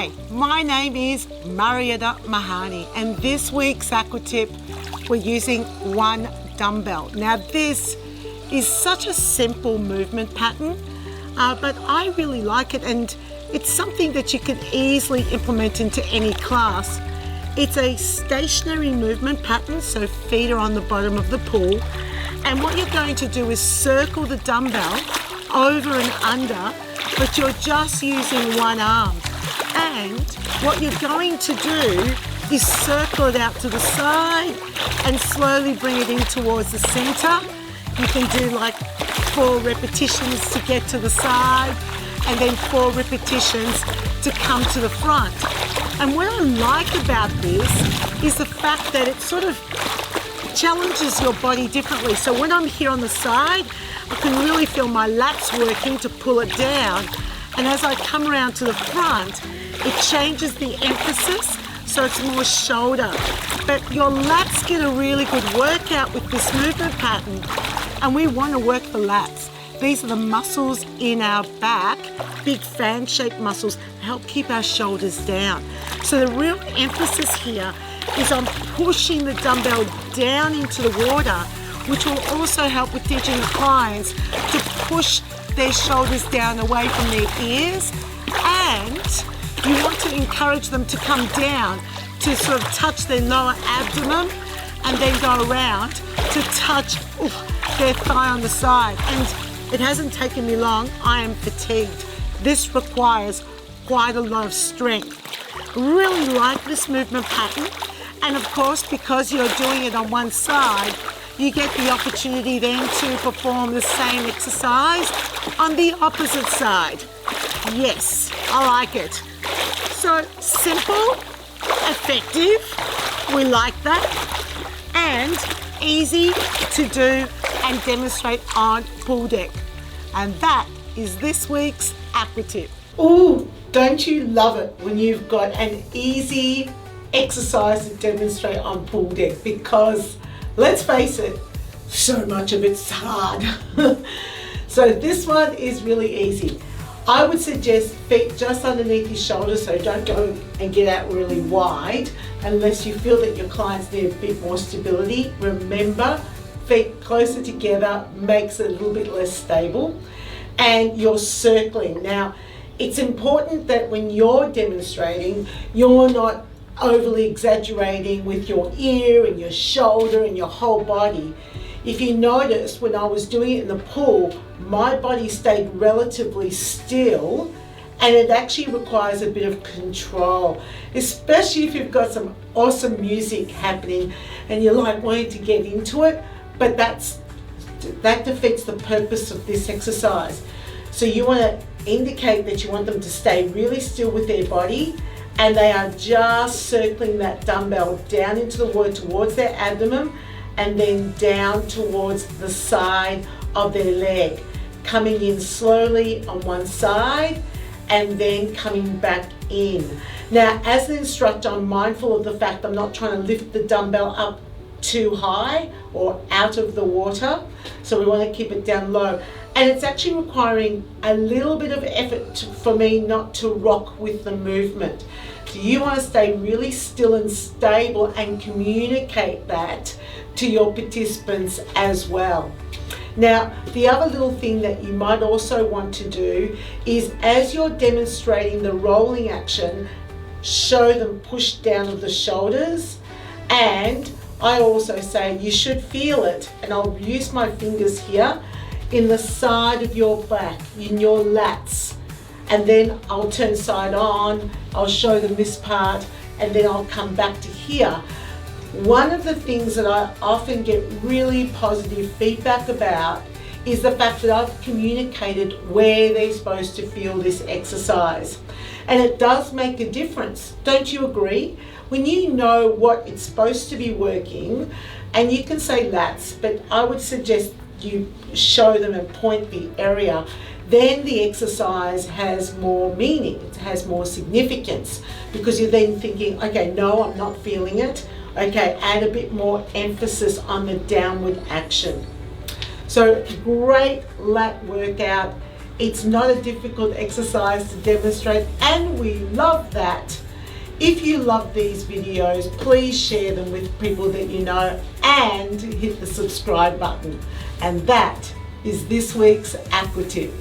Hi, my name is Marietta Mehanni, and this week's Aqua Tip, we're using one dumbbell. Now this is such a simple movement pattern, but I really like it, and it's something that you can easily implement into any class. It's a stationary movement pattern, so feet are on the bottom of the pool, and what you're going to do is circle the dumbbell over and under, but you're just using one arm. And what you're going to do is circle it out to the side and slowly bring it in towards the center. You can do like 4 repetitions to get to the side and then 4 repetitions to come to the front. And what I like about this is the fact that it sort of challenges your body differently. So when I'm here on the side, I can really feel my lats working to pull it down. And as I come around to the front, it changes the emphasis, so it's more shoulder. But your lats get a really good workout with this movement pattern, and we want to work the lats. These are the muscles in our back, big fan-shaped muscles, help keep our shoulders down. So the real emphasis here is on pushing the dumbbell down into the water, which will also help with teaching the clients to push their shoulders down away from their ears, and you want to encourage them to come down to sort of touch their lower abdomen and then go around to touch their thigh on the side. And it hasn't taken me long, I am fatigued. This requires quite a lot of strength. Really like this movement pattern, and of course because you're doing it on one side, you get the opportunity then to perform the same exercise on the opposite side. Yes, I like it. So simple, effective, we like that, and easy to do and demonstrate on pool deck. And that is this week's Aqua Tip. Ooh, don't you love it when you've got an easy exercise to demonstrate on pool deck? Because let's face it, so much of it's hard. So this one is really easy. I would suggest feet just underneath your shoulders, so don't go and get out really wide unless you feel that your clients need a bit more stability. Remember, feet closer together makes it a little bit less stable. And you're circling. Now, it's important that when you're demonstrating, you're not overly exaggerating with your ear and your shoulder and your whole body. If you notice, when I was doing it in the pool, my body stayed relatively still, and it actually requires a bit of control, especially if you've got some awesome music happening and you're like wanting to get into it, but that defeats the purpose of this exercise. So you want to indicate that you want them to stay really still with their body, and they are just circling that dumbbell down into the water towards their abdomen and then down towards the side of their leg, coming in slowly on one side and then coming back in. Now, as an instructor, I'm mindful of the fact I'm not trying to lift the dumbbell up too high or out of the water, so we want to keep it down low. And it's actually requiring a little bit of effort for me not to rock with the movement. So you want to stay really still and stable and communicate that to your participants as well. Now, the other little thing that you might also want to do is, as you're demonstrating the rolling action, show them push down of the shoulders. And I also say you should feel it, and I'll use my fingers here in the side of your back, in your lats, and then I'll turn side on, I'll show them this part, and then I'll come back to here. One of the things that I often get really positive feedback about is the fact that I've communicated where they're supposed to feel this exercise. And it does make a difference, don't you agree? When you know what it's supposed to be working, and you can say lats, but I would suggest you show them and point the area, then the exercise has more meaning, it has more significance, because you're then thinking, okay, no, I'm not feeling it. Okay, add a bit more emphasis on the downward action. So great lat workout. It's not a difficult exercise to demonstrate, and we love that. If you love these videos, please share them with people that you know and hit the subscribe button. And that is this week's Aqua Tip.